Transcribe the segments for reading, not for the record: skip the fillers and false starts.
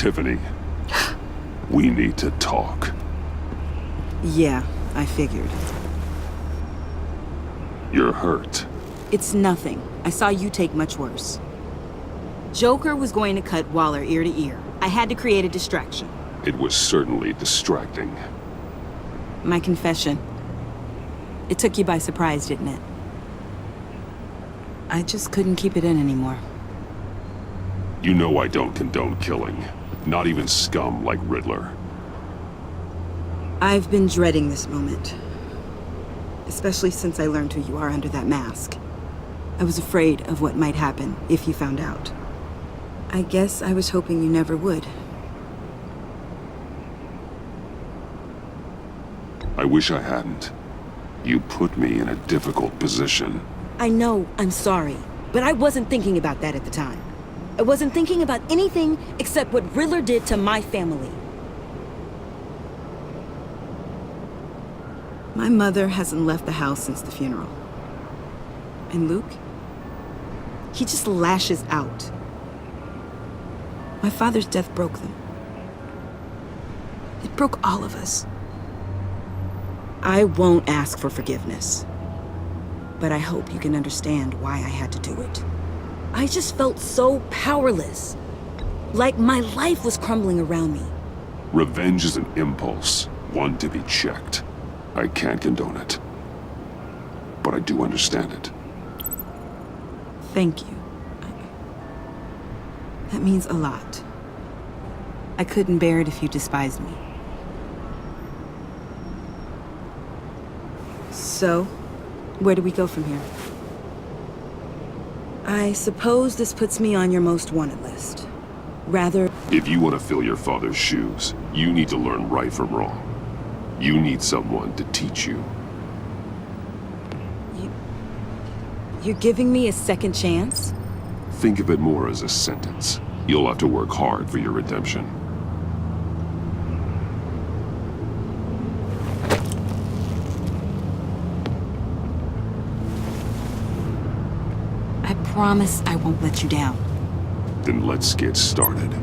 Tiffany, we need to talk. Yeah, I figured. You're hurt. It's nothing. I saw you take much worse. Joker was going to cut Waller ear to ear. I had to create a distraction. It was certainly distracting. My confession. It took you by surprise, didn't it? I just couldn't keep it in anymore. You know I don't condone killing. Not even scum like Riddler. I've been dreading this moment. Especially since I learned who you are under that mask. I was afraid of what might happen if you found out. I guess I was hoping you never would. I wish I hadn't. You put me in a difficult position. I know, I'm sorry, but I wasn't thinking about that at the time. I wasn't thinking about anything except what Riddler did to my family. My mother hasn't left the house since the funeral. And Luke? He just lashes out. My father's death broke them. It broke all of us. I won't ask for forgiveness. But I hope you can understand why I had to do it. I just felt so powerless. Like my life was crumbling around me. Revenge is an impulse, one to be checked. I can't condone it. But I do understand it. Thank you. That means a lot. I couldn't bear it if you despised me. So, where do we go from here? I suppose this puts me on your most wanted list. Rather... If you want to fill your father's shoes, you need to learn right from wrong. You need someone to teach you. You're giving me a second chance? Think of it more as a sentence. You'll have to work hard for your redemption. I promise I won't let you down. Then let's get started.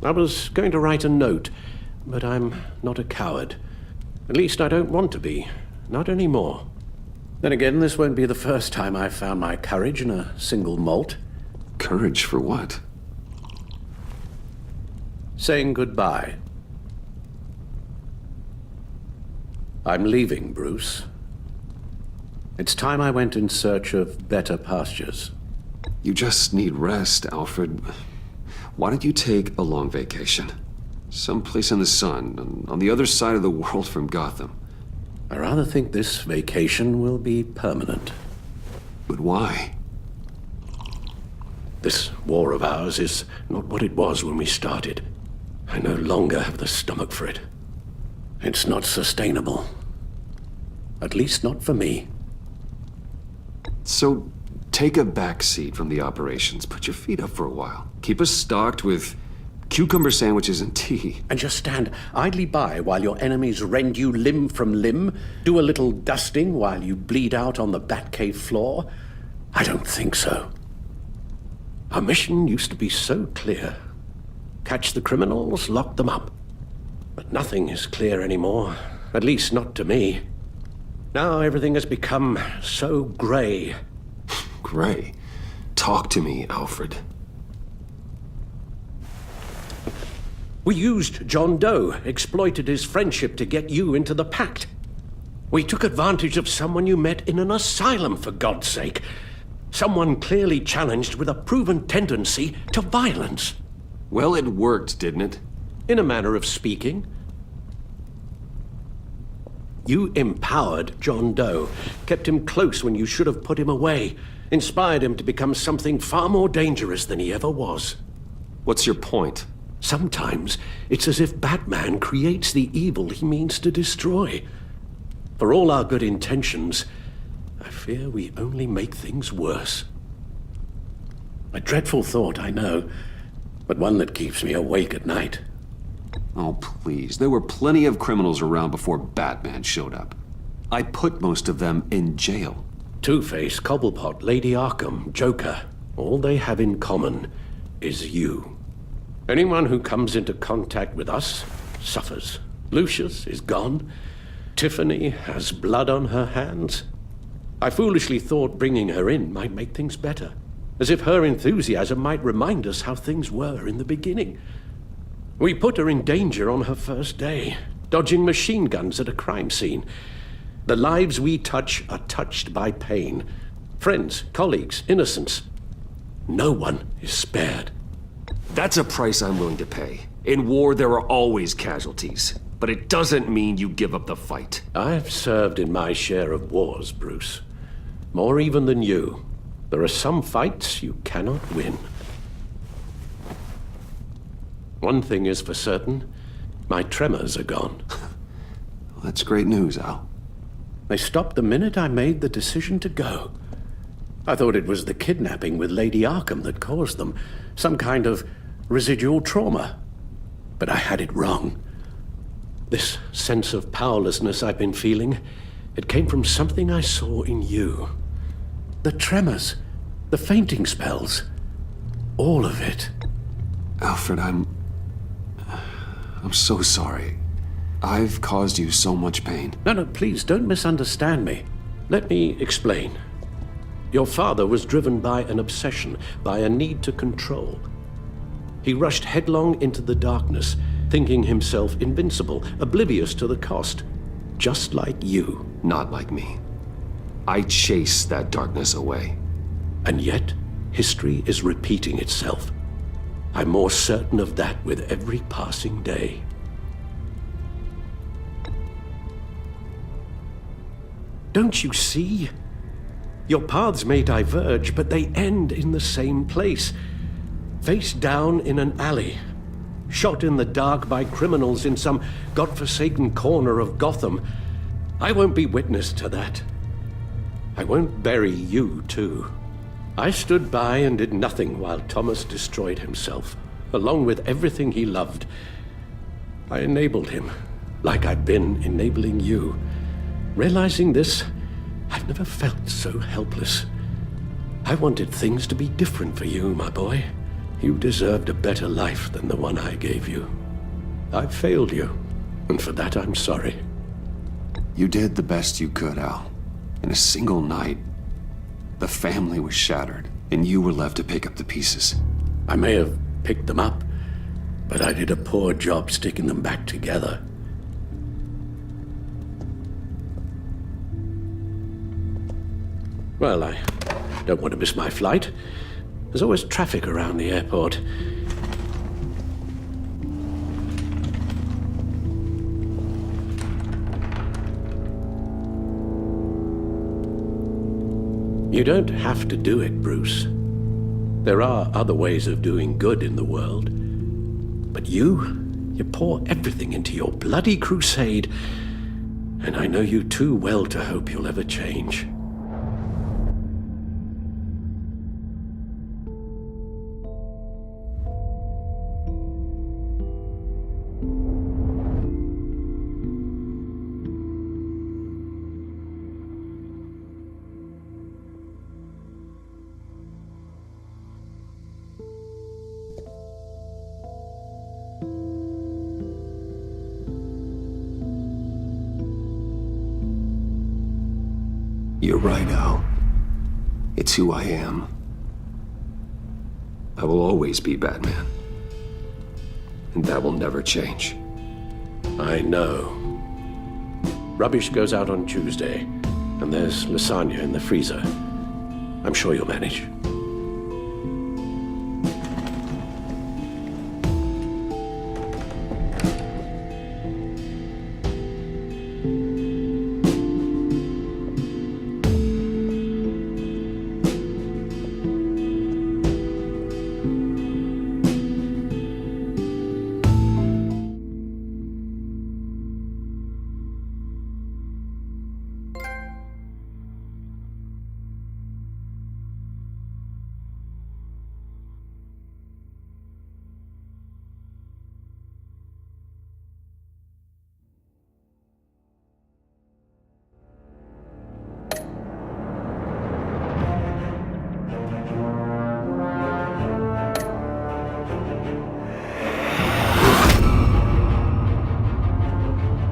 I was going to write a note, but I'm not a coward. At least I don't want to be. Not anymore. Then again, this won't be the first time I've found my courage in a single malt. Courage for what? Saying goodbye. I'm leaving, Bruce. It's time I went in search of better pastures. You just need rest, Alfred. Why don't you take a long vacation? Someplace in the sun, on the other side of the world from Gotham. I rather think this vacation will be permanent. But why? This war of ours is not what it was when we started. I no longer have the stomach for it. It's not sustainable. At least not for me. So, take a back seat from the operations. Put your feet up for a while. Keep us stocked with cucumber sandwiches and tea. And just stand idly by while your enemies rend you limb from limb? Do a little dusting while you bleed out on the Batcave floor? I don't think so. Our mission used to be so clear. Catch the criminals, lock them up. But nothing is clear anymore. At least not to me. Now everything has become so gray. Gray? Talk to me, Alfred. We used John Doe, exploited his friendship to get you into the pact. We took advantage of someone you met in an asylum, for God's sake. Someone clearly challenged with a proven tendency to violence. Well, it worked, didn't it? In a manner of speaking. You empowered John Doe, kept him close when you should have put him away, inspired him to become something far more dangerous than he ever was. What's your point? Sometimes it's as if Batman creates the evil he means to destroy. For all our good intentions, I fear we only make things worse. A dreadful thought, I know, but one that keeps me awake at night. Oh, please. There were plenty of criminals around before Batman showed up. I put most of them in jail. Two-Face, Cobblepot, Lady Arkham, Joker, all they have in common is you. Anyone who comes into contact with us suffers. Lucius is gone. Tiffany has blood on her hands. I foolishly thought bringing her in might make things better, as if her enthusiasm might remind us how things were in the beginning. We put her in danger on her first day, dodging machine guns at a crime scene. The lives we touch are touched by pain. Friends, colleagues, innocents. No one is spared. That's a price I'm willing to pay. In war, there are always casualties. But it doesn't mean you give up the fight. I've served in my share of wars, Bruce. More even than you. There are some fights you cannot win. One thing is for certain, my tremors are gone. Well, that's great news, Al. They stopped the minute I made the decision to go. I thought it was the kidnapping with Lady Arkham that caused them, some kind of residual trauma. But I had it wrong. This sense of powerlessness I've been feeling, it came from something I saw in you. The tremors, the fainting spells, all of it. Alfred, I'm so sorry. I've caused you so much pain. No, please, don't misunderstand me. Let me explain. Your father was driven by an obsession, by a need to control. He rushed headlong into the darkness, thinking himself invincible, oblivious to the cost. Just like you. Not like me. I chased that darkness away. And yet, history is repeating itself. I'm more certain of that with every passing day. Don't you see? Your paths may diverge, but they end in the same place. Face down in an alley. Shot in the dark by criminals in some godforsaken corner of Gotham. I won't be witness to that. I won't bury you, too. I stood by and did nothing while Thomas destroyed himself, along with everything he loved. I enabled him, like I've been enabling you. Realizing this, I've never felt so helpless. I wanted things to be different for you, my boy. You deserved a better life than the one I gave you. I failed you, and for that I'm sorry. You did the best you could, Al. In a single night, the family was shattered, and you were left to pick up the pieces. I may have picked them up, but I did a poor job sticking them back together. Well, I don't want to miss my flight. There's always traffic around the airport. You don't have to do it, Bruce. There are other ways of doing good in the world. But you pour everything into your bloody crusade, and I know you too well to hope you'll ever change. You're right, Al. It's who I am. I will always be Batman. and that will never change. I know. Rubbish goes out on Tuesday, and there's lasagna in the freezer. I'm sure you'll manage.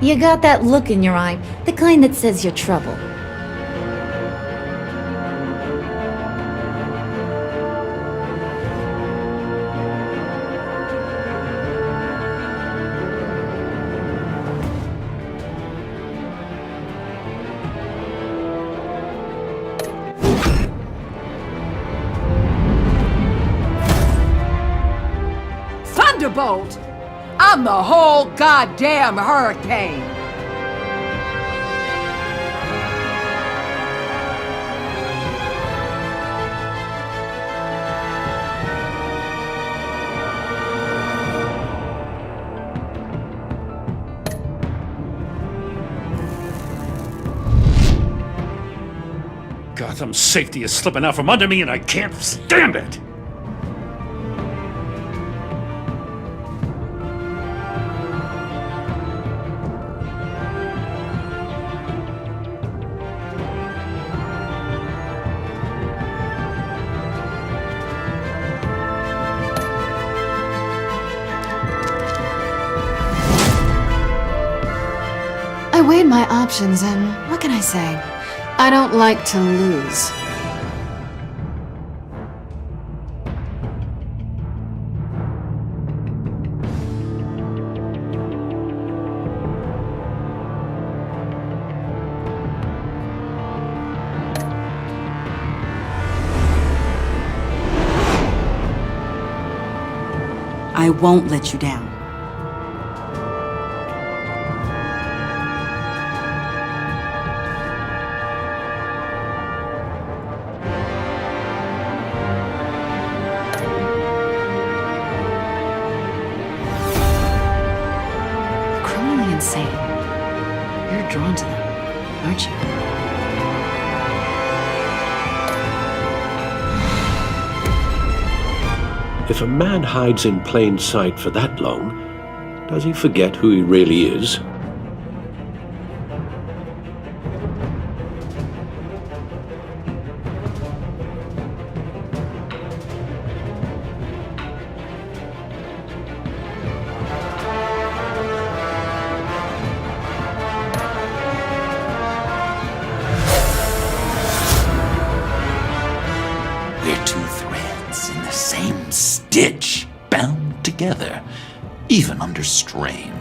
You got that look in your eye, the kind that says you're trouble. Thunderbolt! I'm the whole goddamn hurricane! Gotham's safety is slipping out from under me and I can't stand it! I weighed my options and what can I say? I don't like to lose. I won't let you down. Criminally insane. You're drawn to them, aren't you? If a man hides in plain sight for that long, does he forget who he really is? We're two threads in the same stitch, bound together, even under strain.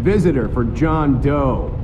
visitor for John Doe.